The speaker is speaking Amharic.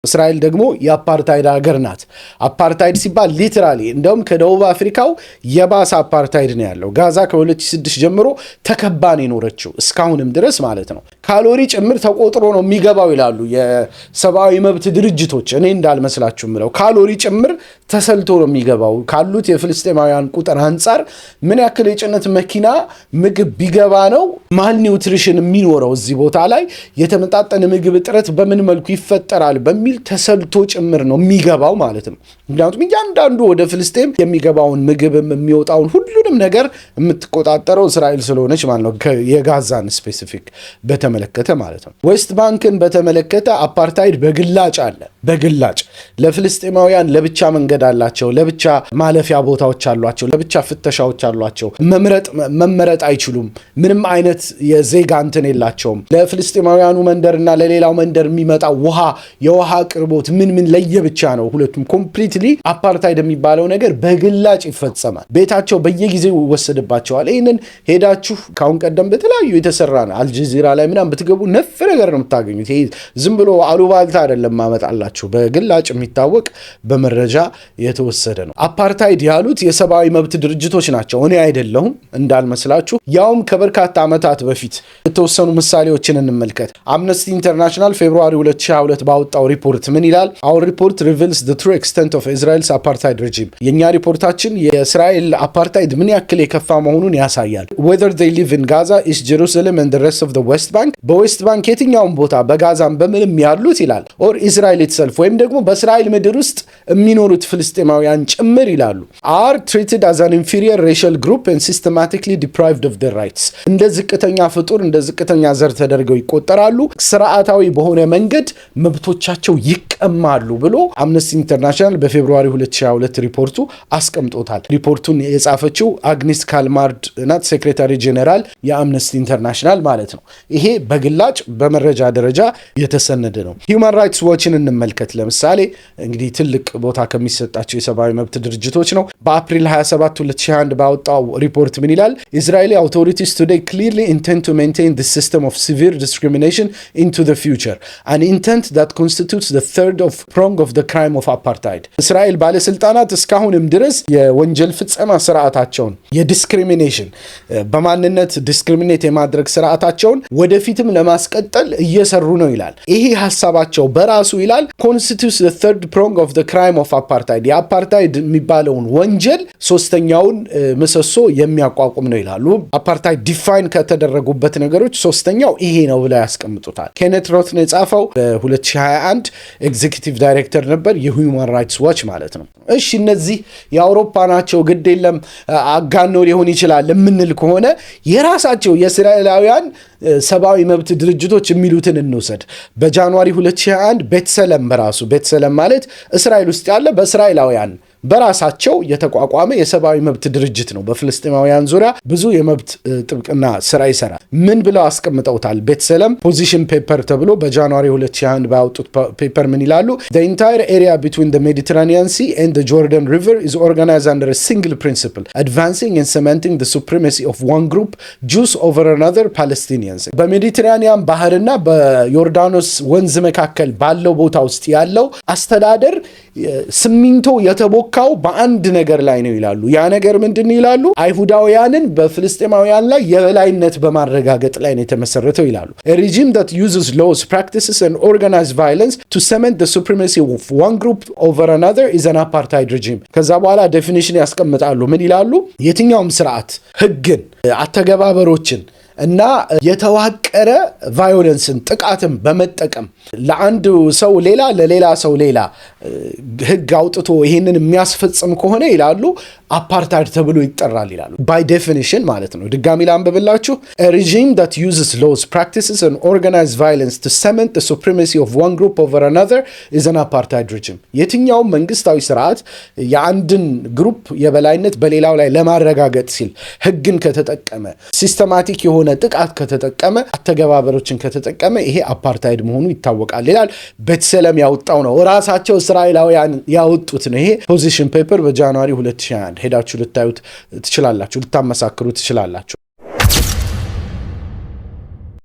እስራኤል ደግሞ የአፓርታይድ ሀገር ናት። አፓርታይድ ሲባል ሊትራሊ እንደውም ከደቡብ አፍሪካው የባሰ አፓርታይድ ነው ያለው። ጋዛ ከ2006 ጀምሮ ተከባን የኖረችው እስካሁንም ድረስ ማለት ነው። ካሎሪ ጭምር ተቆጥሮ ነው የሚገባው ይላሉ የሰብአዊ መብት ድርጅቶች። እኔ እንዳልመስላችሁ ምለው ካሎሪ ጭምር ተሰልቶ ነው የሚገባው። ካሉት የፍልስጤማውያን ቁጥር አንጻር ምን ያክል የጭነት መኪና ምግብ ቢገባ ነው ማል ኒውትሪሽን የሚኖረው እዚህ ቦታ ላይ የተመጣጠነ ምግብ እጥረት በምን መልኩ ይፈጠራል በሚል ተሰልቶ ጭምር ነው የሚገባው ማለት ነው። ምክንያቱም እያንዳንዱ ወደ ፍልስጤም የሚገባውን ምግብ የሚወጣውን ሁሉንም ነገር የምትቆጣጠረው እስራኤል ስለሆነች ማለት ነው። የጋዛን ስፔሲፊክ በተመለከተ ማለት ነው። ዌስት ባንክን በተመለከተ አፓርታይድ በግላጭ አለ። በግላጭ ለፍልስጤማውያን ለብቻ መንገድ አላቸው፣ ለብቻ ማለፊያ ቦታዎች አሏቸው፣ ለብቻ ፍተሻዎች አሏቸው። መመረጥ አይችሉም። ምንም አይነት የዜጋ እንትን የላቸውም። ለፍልስጤማውያኑ መንደርና ለሌላው መንደር የሚመጣ የውሃ አቅርቦት ምን ለየብቻ ነው። ሁለቱም ኮምፕሊትሊ አፓርታይድ የሚባለው ነገር በግላጭ ይፈጸማል። ቤታቸው በየጊዜው ይወሰድባቸዋል። ይህንን ሄዳችሁ ካሁን ቀደም በተለያዩ የተሰራ ነው አልጀዚራ ላይ ምናምን ብትገቡ ነፍ ነገር ነው የምታገኙት። ይሄ ዝም ብሎ አሉባልታ አይደለም ማመጣላችሁ፣ በግላጭ የሚታወቅ በመረጃ የተወሰደ ነው። አፓርታይድ ያሉት የሰብአዊ መብት ድርጅቶች ናቸው፣ እኔ አይደለሁም እንዳልመስላችሁ። ያውም ከበርካታ ዓመታት በፊት የተወሰኑ ምሳሌዎችን እንመልከት። አምነስቲ ኢንተርናሽናል ፌብሩዋሪ 2022 ባወጣው ሪፖርት ምን ይላል? Our report reveals the true extent of Israel's apartheid regime. የኛ ሪፖርታችን የእስራኤል አፓርታይድ ምን ያክል የከፋ መሆኑን ያሳያል። Whether they live in Gaza, East Jerusalem and the rest of the West Bank, በዌስት ባንክ የትኛውም ቦታ በጋዛም በምንም ያሉት ይላል or Israel itself ወይም ደግሞ በእስራኤል ምድር ውስጥ የሚኖሩት ፍልስጤማውያን ጭምር ይላሉ are treated as an inferior racial group and systematically deprived of their rights. እንደ ዝቅተኛ ፍጡር እንደ ዝቅተኛ ዘር ተደርገው ይቆጠራሉ። ስርዓታዊ በሆነ መንገድ መብቶቻቸው ይቀማሉ ብሎ አምነስቲ ኢንተርናሽናል በፌብሩዋሪ 2022 ሪፖርቱ አስቀምጦታል። ሪፖርቱን የጻፈችው አግኒስ ካልማርድ ናት፣ ሴክሬታሪ ጄኔራል የአምነስቲ ኢንተርናሽናል ማለት ነው። ይሄ በግላጭ በመረጃ ደረጃ የተሰነደ ነው። ሂውማን ራይትስ ዎችን እንመልከት። ለምሳሌ እንግዲህ ትልቅ ቦታ ከሚሰጣቸው የሰብአዊ መብት ድርጅቶች ነው። በአፕሪል 27 2021 ባወጣው ሪፖርት ምን ይላል? Israeli authorities today clearly intend to maintain this system of severe discrimination into the future, an intent that constitutes the third prong of the crime of apartheid. እስራኤል ባለስልጣናት እስካሁንም ድረስ የወንጀል ፍጸማ ስርዓታቸውን የዲስክሪሚኔሽን በማንነት ዲስክሪሚኔት የማድረግ ስርዓታቸውን ወደፊትም ለማስቀጠል እየሰሩ ነው ይላል። ይሄ ሐሳባቸው በራሱ ይላል constitutes the third prong of the crime of apartheid. የአፓርታይድ የሚባለውን ወንጀል ሶስተኛውን ምሰሶ የሚያቋቁም ነው ይላሉ። አፓርታይድ ዲፋይን ከተደረጉበት ነገሮች ሶስተኛው ይሄ ነው ብለው ያስቀምጡታል። ኬኔት ሮትን የጻፈው በ2021 ኤግዚኪቲቭ ዳይሬክተር ነበር የሂውማን ራይትስ ዋች ማለት ነው። እሺ እነዚህ የአውሮፓ ናቸው ግድ የለም አጋኖ ሊሆን ይችላል የምንል ከሆነ የራሳቸው የእስራኤላውያን ሰብአዊ መብት ድርጅቶች የሚሉትን እንውሰድ። በጃንዋሪ 2021 ቤተሰለም በራሱ ቤተሰለም ማለት እስራኤል ውስጥ ያለ በእስራኤላውያን በራሳቸው የተቋቋመ የሰብአዊ መብት ድርጅት ነው። በፍልስጤማውያን ዙሪያ ብዙ የመብት ጥብቅና ስራ ይሰራል። ምን ብለው አስቀምጠውታል? ቤተሰለም ፖዚሽን ፔፐር ተብሎ በጃንዋሪ 2021 ባወጡት ፔፐር ምን ይላሉ? The entire area between the Mediterranean Sea and the Jordan River is organized under a single principle, advancing and cementing the supremacy of one group, Jews over another, Palestinians. በሜዲትራኒያን ባህርና በዮርዳኖስ ወንዝ መካከል ባለው ቦታ ውስጥ ያለው አስተዳደር ስሚንቶ የተቦካው በአንድ ነገር ላይ ነው ይላሉ። ያ ነገር ምንድን ይላሉ? አይሁዳውያንን በፍልስጤማውያን ላይ የበላይነት በማረጋገጥ ላይ ነው የተመሰረተው ይላሉ። A regime that uses laws, practices and organized violence to cement the supremacy of one group over another is an apartheid regime. ከዛ በኋላ ዴፊኒሽን ያስቀምጣሉ። ምን ይላሉ? የትኛውም ስርዓት ህግን፣ አተገባበሮችን እና የተዋቀረ ቫዮለንስን ጥቃትን በመጠቀም ለአንድ ሰው ሌላ ለሌላ ሰው ሌላ ህግ አውጥቶ ይሄንን የሚያስፈጽም ከሆነ ይላሉ አፓርታይድ ተብሎ ይጠራል ይላሉ። ባይ ዴፊኒሽን ማለት ነው። ድጋሚ ላንብብላችሁ። A regime that uses laws, practices and organized violence to cement the supremacy of one group over another is an apartheid regime. የትኛውም መንግስታዊ ስርዓት የአንድን ግሩፕ የበላይነት በሌላው ላይ ለማረጋገጥ ሲል ህግን ከተጠቀመ ሲስተማቲክ የሆነ ጥቃት ከተጠቀመ አተገባበሮችን ከተጠቀመ ይሄ አፓርታይድ መሆኑ ይታወቃል ይላል። ቤተሰለም ያወጣው ነው፣ ራሳቸው እስራኤላውያን ያወጡት ነው። ይሄ ፖዚሽን ፔፐር በጃንዋሪ 2021 ሄዳችሁ ልታዩት ትችላላችሁ፣ ልታመሳክሩ ትችላላችሁ።